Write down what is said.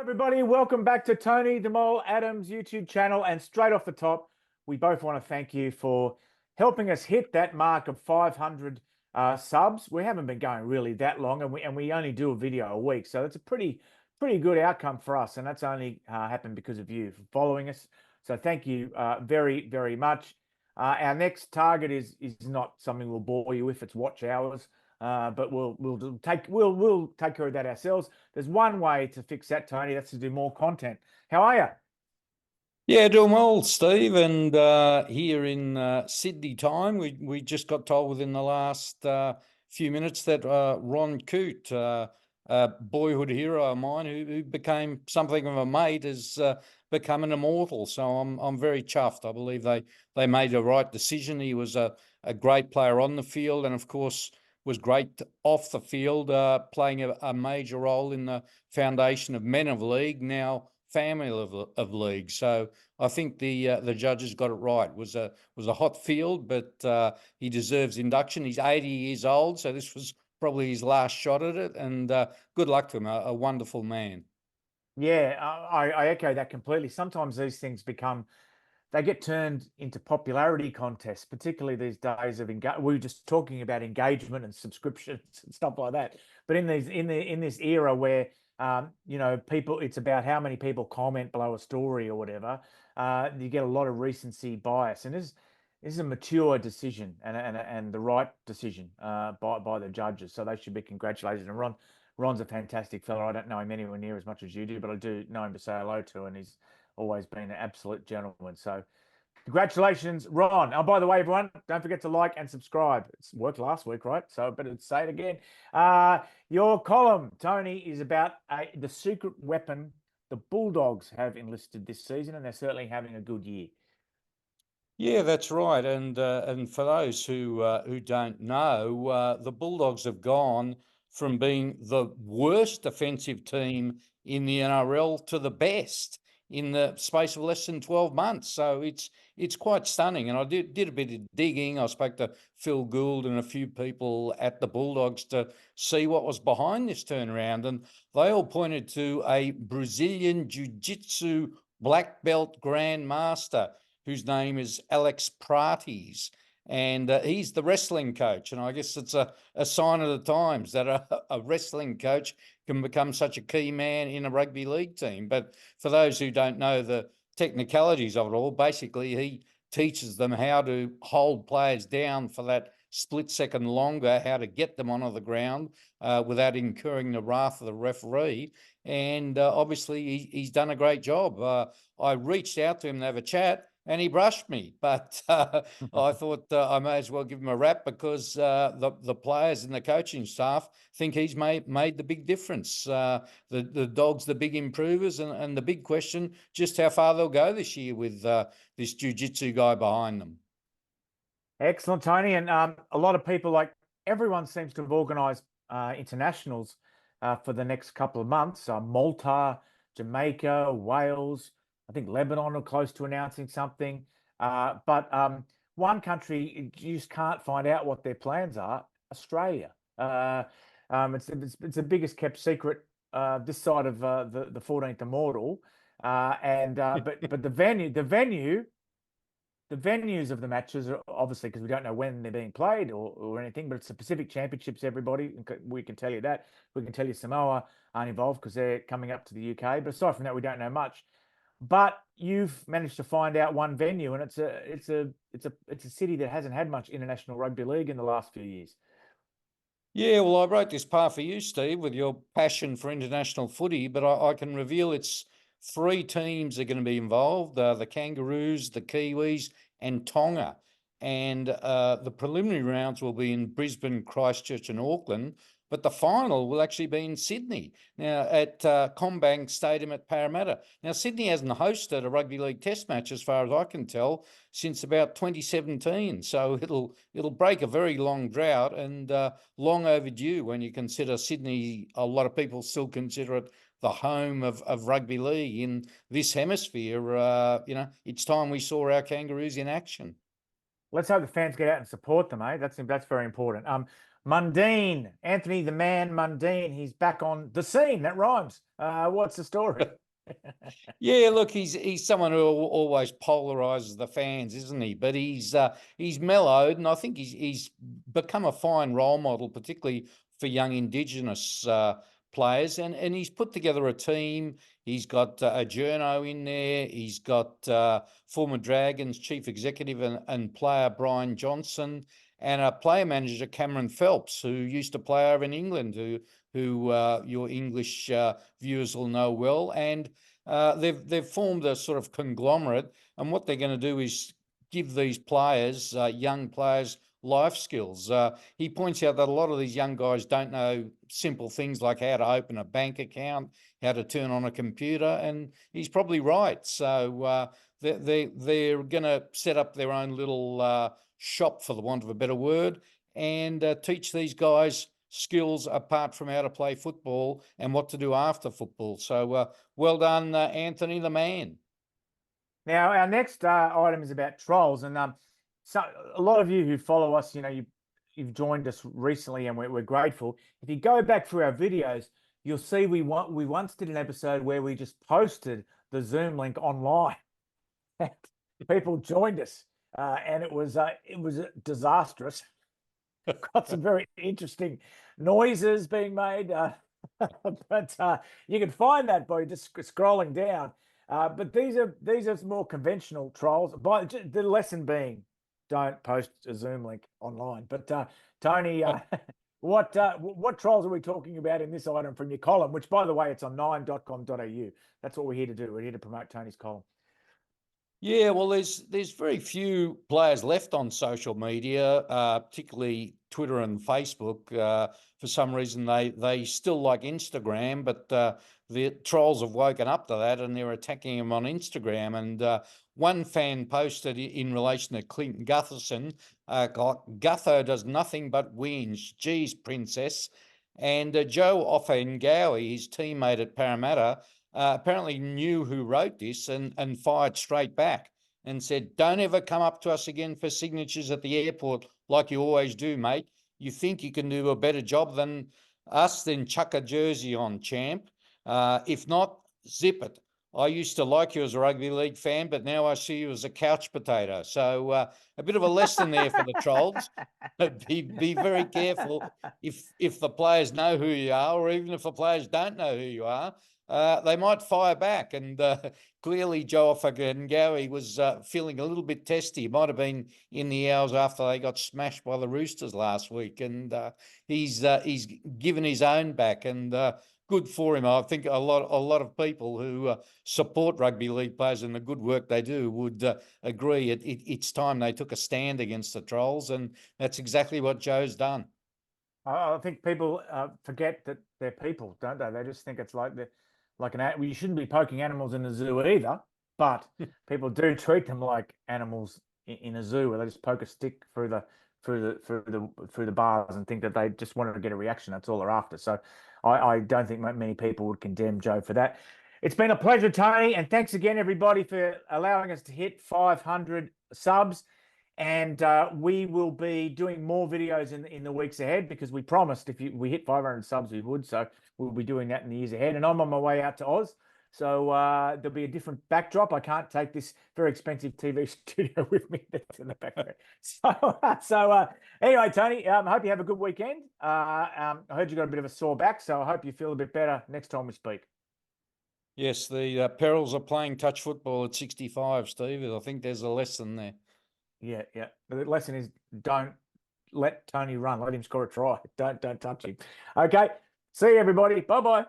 Everybody, welcome back to Tony the Mole Adams YouTube channel. And straight off the top, we both want to thank you for helping us hit that mark of 500 subs. We haven't been going really that long, and we only do a video a week, so it's a pretty good outcome for us. And that's only happened because of you for following us. So thank you very much. Our next target is not something we'll bore you with. It's watch hours. But we'll take care of that ourselves. There's one way to fix that, Tony. That's to do more content. How are you? Yeah, doing well, Steve. And here in Sydney time, we just got told within the last few minutes that Ron Coote, a boyhood hero of mine who became something of a mate, has become an immortal. So I'm very chuffed. I believe they made the right decision. He was a great player on the field, and of course was great off the field, playing a major role in the foundation of Men of League, now Family of League. So I think the judges got it right. It was a hot field, but he deserves induction. He's 80 years old, so this was probably his last shot at it. And good luck to him. A wonderful man. Yeah, I echo that completely. Sometimes these things they get turned into popularity contests, particularly these days of we were just talking about engagement and subscriptions and stuff like that. But in this era where people, it's about how many people comment below a story or whatever. You get a lot of recency bias, and this is a mature decision and the right decision by the judges. So they should be congratulated. And Ron's a fantastic fellow. I don't know him anywhere near as much as you do, but I do know him to say hello to, and he's always been an absolute gentleman. So congratulations, Ron. Oh, by the way, everyone, don't forget to like and subscribe. It's worked last week, right? So I better say it again. Your column, Tony, is about the secret weapon the Bulldogs have enlisted this season, and they're certainly having a good year. Yeah, that's right. And for those who don't know, the Bulldogs have gone from being the worst defensive team in the NRL to the best in the space of less than 12 months. So it's quite stunning. And I did a bit of digging. I spoke to Phil Gould and a few people at the Bulldogs to see what was behind this turnaround. And they all pointed to a Brazilian Jujitsu black belt grandmaster whose name is Alex Prates. And he's the wrestling coach. And I guess it's a sign of the times that a wrestling coach can become such a key man in a rugby league team. But for those who don't know the technicalities of it all, basically he teaches them how to hold players down for that split second longer, how to get them onto the ground without incurring the wrath of the referee. And obviously he's done a great job. I reached out to him to have a chat, and he brushed me, but I thought I may as well give him a rap because the players and the coaching staff think he's made the big difference. The Dogs, the big improvers, and the big question, just how far they'll go this year with this jiu-jitsu guy behind them. Excellent, Tony. And a lot of people, like everyone, seems to have organised internationals for the next couple of months. Malta, Jamaica, Wales, I think Lebanon are close to announcing something. But one country you just can't find out what their plans are: Australia. It's the biggest kept secret this side of the 14th Immortal. But the venues of the matches are obviously, because we don't know when they're being played or anything, but it's the Pacific Championships, everybody. We can tell you that. We can tell you Samoa aren't involved because they're coming up to the UK. But aside from that, we don't know much. But you've managed to find out one venue, and it's a city that hasn't had much international rugby league in the last few years. Yeah, well, I wrote this part for you, Steve, with your passion for international footy, but I can reveal it's 3 teams are going to be involved, the Kangaroos, the Kiwis, and Tonga. And the preliminary rounds will be in Brisbane, Christchurch, and Auckland, but the final will actually be in Sydney, now at Combank Stadium at Parramatta. Now, Sydney hasn't hosted a rugby league test match, as far as I can tell, since about 2017. So it'll break a very long drought, and long overdue when you consider Sydney. A lot of people still consider it the home of rugby league in this hemisphere. It's time we saw our Kangaroos in action. Let's hope the fans get out and support them, eh? That's very important. Mundine, Anthony the Man Mundine. He's back on the scene. That rhymes. What's the story? Yeah, look, he's someone who always polarizes the fans, isn't he? But he's mellowed, and I think he's become a fine role model, particularly for young Indigenous players. And he's put together a team. He's got a journo in there. He's got former Dragons chief executive and player Brian Johnson, and a player manager Cameron Phelps, who used to play over in England, who your English viewers will know well. And they've formed a sort of conglomerate, and what they're going to do is give these players, young players, life skills. He points out that a lot of these young guys don't know simple things like how to open a bank account, how to turn on a computer, and he's probably right. So they're going to set up their own little shop, for the want of a better word, and teach these guys skills apart from how to play football and what to do after football. So well done, Anthony the Man. Now, our next item is about trolls, and so a lot of you who follow us, you've joined us recently, and we're grateful. If you go back through our videos, you'll see we once did an episode where we just posted the Zoom link online. People joined us, and it was disastrous. Got some very interesting noises being made, but you can find that by just scrolling down. But these are more conventional trolls. By the lesson being, don't post a Zoom link online. But Tony, what trolls are we talking about in this item from your column? Which, by the way, it's on 9.com.au. That's what we're here to do. We're here to promote Tony's column. Yeah, well, there's very few players left on social media, particularly Twitter and Facebook. For some reason, they still like Instagram, but the trolls have woken up to that and they're attacking him on Instagram. And one fan posted in relation to Clinton Gutherson, Gutho does nothing but whinge. Geez, princess. And Joe Ofahengaue, his teammate at Parramatta, apparently knew who wrote this and fired straight back and said, "Don't ever come up to us again for signatures at the airport like you always do, mate. You think you can do a better job than us, then chuck a jersey on, champ. If not, zip it. I used to like you as a rugby league fan, but now I see you as a couch potato." So a bit of a lesson there for the trolls. Be very careful if the players know who you are, or even if the players don't know who you are. They might fire back, and clearly Joe Ofahengaue was feeling a little bit testy. He might have been in the hours after they got smashed by the Roosters last week, and he's given his own back, and good for him. I think a lot of people who support rugby league players and the good work they do would agree it's time they took a stand against the trolls, and that's exactly what Joe's done. I think people forget that they're people, don't they? They just think it's like well, you shouldn't be poking animals in a zoo either, but people do treat them like animals in a zoo, where they just poke a stick through the bars and think that they just wanted to get a reaction. That's all they're after. So I don't think many people would condemn Joe for that. It's been a pleasure, Tony, and thanks again, everybody, for allowing us to hit 500 subs. And we will be doing more videos in the weeks ahead, because we promised if we hit 500 subs, we would. So we'll be doing that in the years ahead. And I'm on my way out to Oz. So there'll be a different backdrop. I can't take this very expensive TV studio with me that's in the background. So anyway, Tony, I hope you have a good weekend. I heard you got a bit of a sore back, so I hope you feel a bit better next time we speak. Yes, the perils of playing touch football at 65, Steve. I think there's a lesson there. Yeah. The lesson is, don't let Tony run. Let him score a try. Don't touch him. Okay. See you, everybody. Bye-bye.